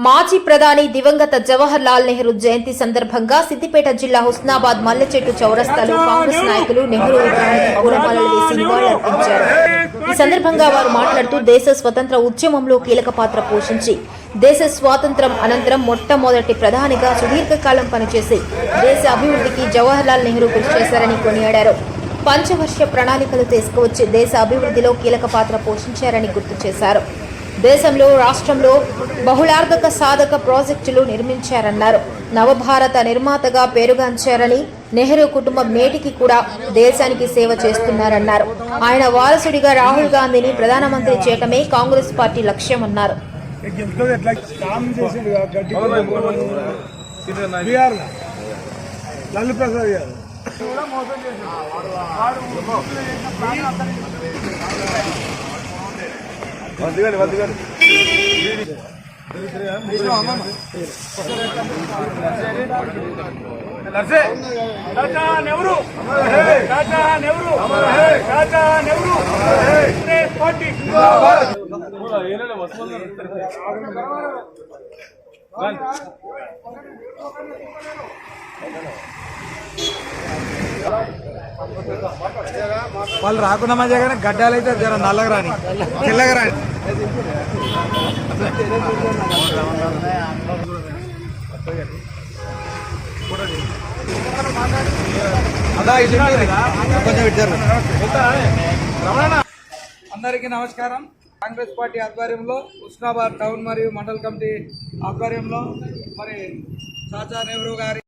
మాజీ ప్రధాని దివంగత జవహర్ లాల్ నెహ్రూ జయంతి సందర్భంగా సిద్దిపేట జిల్లా హుస్నాబాద్ మల్లెచెట్టు చౌరస్తాలో కాంగ్రెస్ నాయకులు నెహ్రూ విగ్రహానికి పూలమాలలు వేసి నివాళులర్పించారు. ఈ సందర్భంగా వారు మాట్లాడుతూ దేశ స్వతంత్ర ఉద్యమంలో కీలక పాత్ర పోషించి దేశ స్వాతంత్ర్యం అనంతరం మొట్టమొదటి ప్రధానిగా సుదీర్ఘకాలం పనిచేసి దేశ అభివృద్ధికి జవహర్ లాల్ నెహ్రూ కృషి చేశారని కొనియాడారు. పంచవర్ష ప్రణాళికలు తీసుకువచ్చి దేశ అభివృద్ధిలో కీలక పాత్ర పోషించారని గుర్తు చేశారు. దేశంలో రాష్ట్రంలో బహుళార్థక సాధక ప్రాజెక్టులు నిర్మించారన్నారు. నవభారత నిర్మాతగా పేరుగాంచారని, నెహ్రూ కుటుంబం నేటికి కూడా దేశానికి సేవ చేస్తున్నారన్నారు. ఆయన వారసుడిగా రాహుల్ గాంధీని ప్రధానమంత్రి చేయటమే కాంగ్రెస్ పార్టీ లక్ష్యమన్నారు. వాళ్ళు రాకుండా మధ్యగానే గడ్డాలు అయితే జర నల్లగా రాని తెల్లగా రాని అందరికీ నమస్కారం. కాంగ్రెస్ పార్టీ ఆధ్వర్యంలో హుస్నాబాద్ టౌన్ మరియు మండల కమిటీ ఆధ్వర్యంలో మరి చాచా నెహ్రూ గారి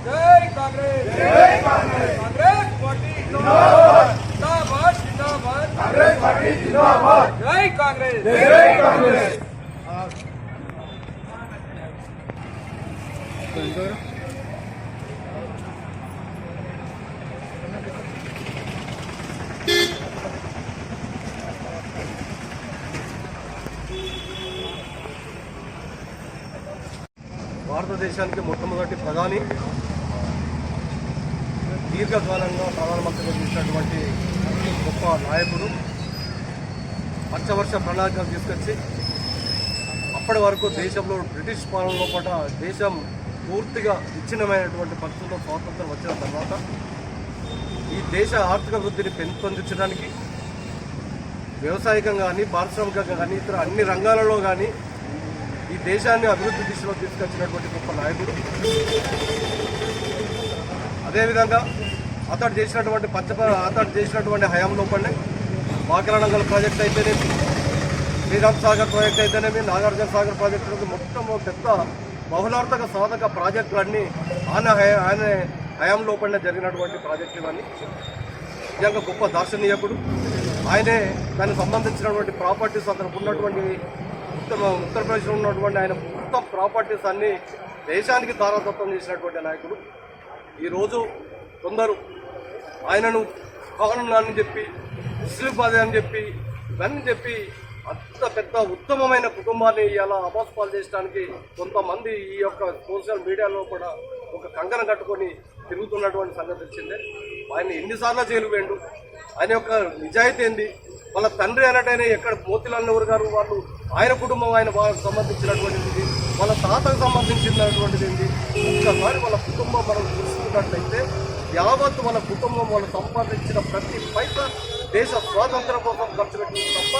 జై కాంగ్రెస్, జై కాంగ్రెస్, కాంగ్రెస్ పార్టీ జిందాబాద్, జిందాబాద్, కాంగ్రెస్ పార్టీ జిందాబాద్, జై కాంగ్రెస్, జై కాంగ్రెస్. భారతదేశానికి మొట్టమొదటి ప్రధాని, దీర్ఘకాలంగా ప్రధానమంత్రిగా చేసినటువంటి గొప్ప నాయకుడు, పంచవర్ష ప్రణాళికలు తీసుకొచ్చి అప్పటి వరకు దేశంలో బ్రిటిష్ పాలనలో కూడా దేశం పూర్తిగా విచ్ఛిన్నమైనటువంటి పరిస్థితుల్లో స్వాతంత్రం వచ్చిన తర్వాత ఈ దేశ ఆర్థిక వృద్ధిని పెంపొందించడానికి వ్యవసాయకంగా కానీ, పారిశ్రామికంగా కానీ, ఇతర అన్ని రంగాలలో కానీ ఈ దేశాన్ని అభివృద్ధి దిశలో తీసుకొచ్చినటువంటి గొప్ప నాయకుడు. అదేవిధంగా అతడు చేసినటువంటి హయాంలో పడిన బాకరానంగల్ ప్రాజెక్ట్ అయితేనేమి, శ్రీరామ్ సాగర్ ప్రాజెక్ట్ అయితేనేమి, నాగార్జున సాగర్ ప్రాజెక్టు మొత్తం పెద్ద బహుళార్థక సాధక ప్రాజెక్టులన్నీ ఆయన హయాంలో పడిన జరిగినటువంటి ప్రాజెక్టు ఇవన్నీ. నిజంగా గొప్ప దార్శనీయకుడు. ఆయనే దానికి సంబంధించినటువంటి ప్రాపర్టీస్ అతనికి ఉన్నటువంటి ఉత్తరప్రదేశ్లో ఉన్నటువంటి ఆయన మొత్తం ప్రాపర్టీస్ అన్నీ దేశానికి దారాదత్తం చేసినటువంటి నాయకుడు. ఈరోజు కొందరు ఆయనను కానూన్ అని చెప్పి, ముస్లింబాద్ అని చెప్పి, ఇవన్నీ చెప్పి అంత పెద్ద ఉత్తమమైన కుటుంబాన్ని ఇలా అభాస్పాలు చేయడానికి కొంతమంది ఈ యొక్క సోషల్ మీడియాలో కూడా ఒక కంకణం కట్టుకొని తిరుగుతున్నటువంటి సంగతి వచ్చిందే. ఆయన ఎన్నిసార్లు జైలు వేయండు, ఆయన యొక్క నిజాయితీ ఏంది, వాళ్ళ తండ్రి అన్నట్టయినా ఎక్కడ మోతీలాల్ నెహ్రూ గారు వాళ్ళు ఆయన కుటుంబం ఆయన వాళ్ళకి సంబంధించినటువంటిది, వాళ్ళ తాతకు సంబంధించినటువంటిది ఏంటి, ఒక్కసారి వాళ్ళ కుటుంబం మనం చూసుకున్నట్లయితే యావత్తు వాళ్ళ కుటుంబం వాళ్ళు సంపాదించిన ప్రతి పైసా దేశ స్వాతంత్రం కోసం ఖర్చు పెట్టింది తప్ప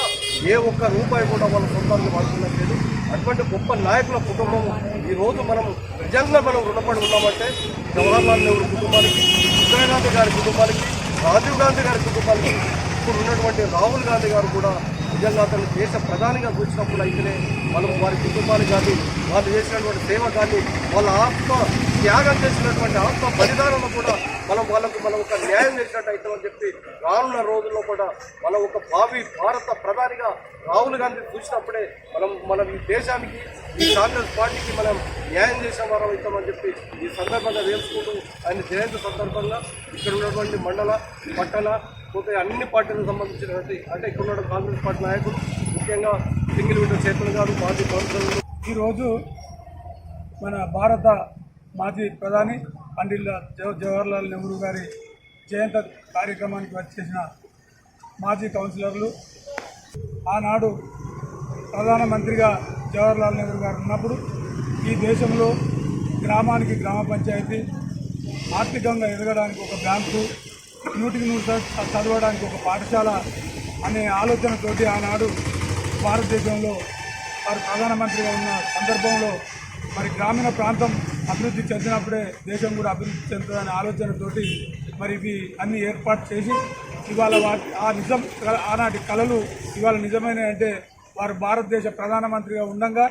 ఏ ఒక్క రూపాయి కూడా వాళ్ళ సొంతానికి వాడుతున్నట్లేదు. అటువంటి గొప్ప నాయకుల కుటుంబం ఈరోజు మనం నిజంగా మనం రుణపడి ఉన్నామంటే జవహర్ లాల్ నెహ్రూ కుటుంబానికి, ఇందిరాగాంధీ గారి కుటుంబానికి, రాజీవ్ గాంధీ గారి కుటుంబానికి, ఇప్పుడు ఉన్నటువంటి రాహుల్ గాంధీ గారు కూడా నిజంగా అతను దేశ ప్రధానిగా కూర్చున్నప్పుడు అయితేనే మనం వారి కుటుంబానికి కానీ, వాళ్ళు చేసినటువంటి సేవ కానీ, వాళ్ళ ఆత్మ త్యాగం చేసినటువంటి ఆత్మ బలిదానంలో కూడా మనం ఒక న్యాయం చేసినట్టు అవుతామని చెప్పి రానున్న రోజుల్లో కూడా మనం ఒక భావి భారత ప్రధానిగా రాహుల్ గాంధీ చూసినప్పుడే మనం ఈ దేశానికి, ఈ కాంగ్రెస్ పార్టీకి మనం న్యాయం చేసిన వారం అవుతామని చెప్పి ఈ సందర్భంగా తెలుసుకుంటూ ఆయన జయంతి సందర్భంగా ఇక్కడ ఉన్నటువంటి మండల, పట్టణ, పోతే అన్ని పార్టీలకు సంబంధించినటువంటి అంటే ఇక్కడ ఉన్న కాంగ్రెస్ పార్టీ నాయకులు, ముఖ్యంగా సింగిల్ విండో చేతులు గారు, మాజీ కౌన్సిలర్లు, ఈరోజు మన భారత మాజీ ప్రధాని పండిట్ జవహర్లాల్ నెహ్రూ గారి జయంతి కార్యక్రమానికి వచ్చేసిన మాజీ కౌన్సిలర్లు, ఆనాడు ప్రధానమంత్రిగా జవహర్లాల్ నెహ్రూ గారు ఉన్నప్పుడు ఈ దేశంలో గ్రామానికి గ్రామ పంచాయతీ, ఆర్థికంగా ఎదగడానికి ఒక బ్యాంకు, 100% చదవడానికి ఒక పాఠశాల అనే ఆలోచనతోటి ఆనాడు భారతదేశంలో వారు ప్రధానమంత్రిగా ఉన్న సందర్భంలో మరి గ్రామీణ ప్రాంతం అభివృద్ధి చెందినప్పుడే దేశం కూడా అభివృద్ధి చెందుతుందనే ఆలోచనతోటి మరి ఇవి అన్ని ఏర్పాటు చేసి ఇవాళ ఆనాటి కళలు ఇవాళ నిజమైన అంటే వారు భారతదేశ ప్రధానమంత్రిగా ఉండగా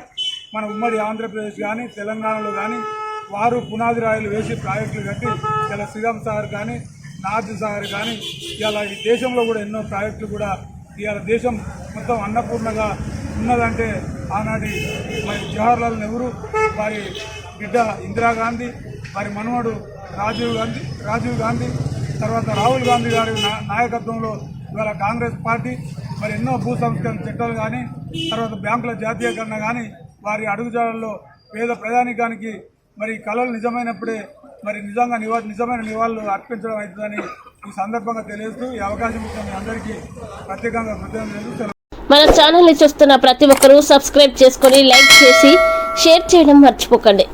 మన ఉమ్మడి ఆంధ్రప్రదేశ్ కానీ తెలంగాణలో కానీ వారు పునాది రాయిలు వేసి ప్రాజెక్టులు కట్టి ఇలా శ్రీరామ్ సాగర్ కానీ నార్త్ సాగర్ కానీ ఇలా ఈ దేశంలో కూడా ఎన్నో ప్రాజెక్టులు కూడా ఇవాళ దేశం మొత్తం అన్నపూర్ణగా ఉన్నదంటే ఆనాటి మరి జవహర్లాల్ నెహ్రూ, వారి బిడ్డ ఇందిరాగాంధీ, వారి మనవడు రాజీవ్ గాంధీ తర్వాత రాహుల్ గాంధీ గారి నాయకత్వంలో ఇవాళ కాంగ్రెస్ పార్టీ మరి ఎన్నో భూ సంస్కరణ చట్టాలు కానీ తర్వాత బ్యాంకుల జాతీయకరణ కానీ వారి అడుగుజాడల్లో పేద ప్రజానికానికి మరి కళలు నిజమైనప్పుడే మరి నిజమైన నివాళులు అర్పించడం అవుతుందని ఈ సందర్భంగా తెలియజేస్తూ ఈ అవకాశం ఇచ్చిన మీ అందరికీ ప్రత్యేకంగా కృతజ్ఞతలు. మన ఛానల్ని చూస్తున్న ప్రతి ఒక్కరూ సబ్స్క్రైబ్ చేసుకొని లైక్ చేసి షేర్ చేయడం మర్చిపోకండి.